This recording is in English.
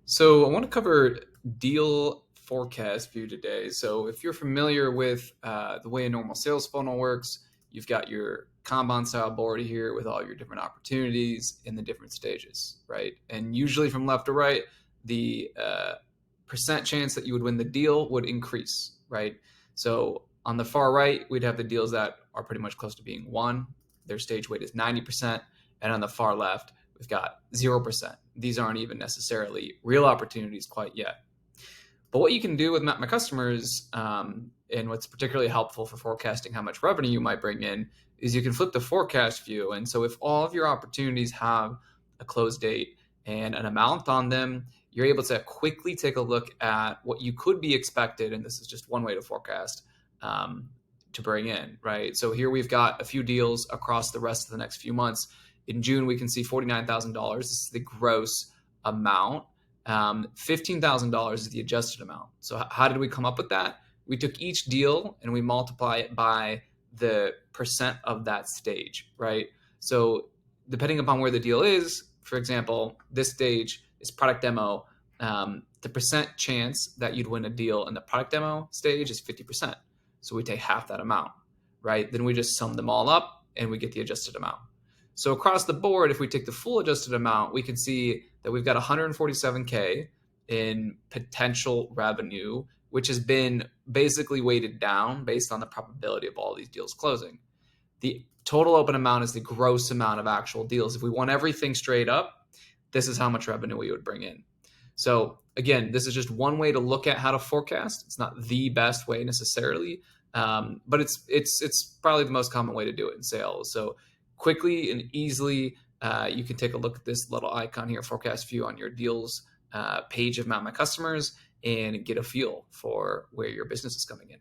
So I want to cover deal forecast view today. So if you're familiar with the way a normal sales funnel works, you've got your Kanban style board here with all your different opportunities in the different stages, right? And usually from left to right, the percent chance that you would win the deal would increase, right? So on the far right, we'd have the deals that are pretty much close to being won. Their stage weight is 90%. And on the far left, we've got 0%. These aren't even necessarily real opportunities quite yet. But what you can do with Map My Customers, and what's particularly helpful for forecasting how much revenue you might bring in, is you can flip the forecast view. And so if all of your opportunities have a close date and an amount on them, you're able to quickly take a look at what you could be expected. And this is just one way to forecast to bring in, right? So here we've got a few deals across the rest of the next few months. In June, we can see $49,000. This is the gross amount. $15,000 is the adjusted amount. So how did we come up with that? We took each deal and we multiply it by the percent of that stage, right? So depending upon where the deal is, for example, this stage is product demo. The percent chance that you'd win a deal in the product demo stage is 50%. So we take half that amount, right? Then we just sum them all up and we get the adjusted amount. So across the board, if we take the full adjusted amount, we can see that we've got 147K in potential revenue, which has been basically weighted down based on the probability of all these deals closing. The total open amount is the gross amount of actual deals. If we won everything straight up, this is how much revenue we would bring in. So again, this is just one way to look at how to forecast. It's not the best way necessarily, but it's probably the most common way to do it in sales. So quickly and easily, you can take a look at this little icon here, forecast view, on your deals page of Map My Customers and get a feel for where your business is coming in.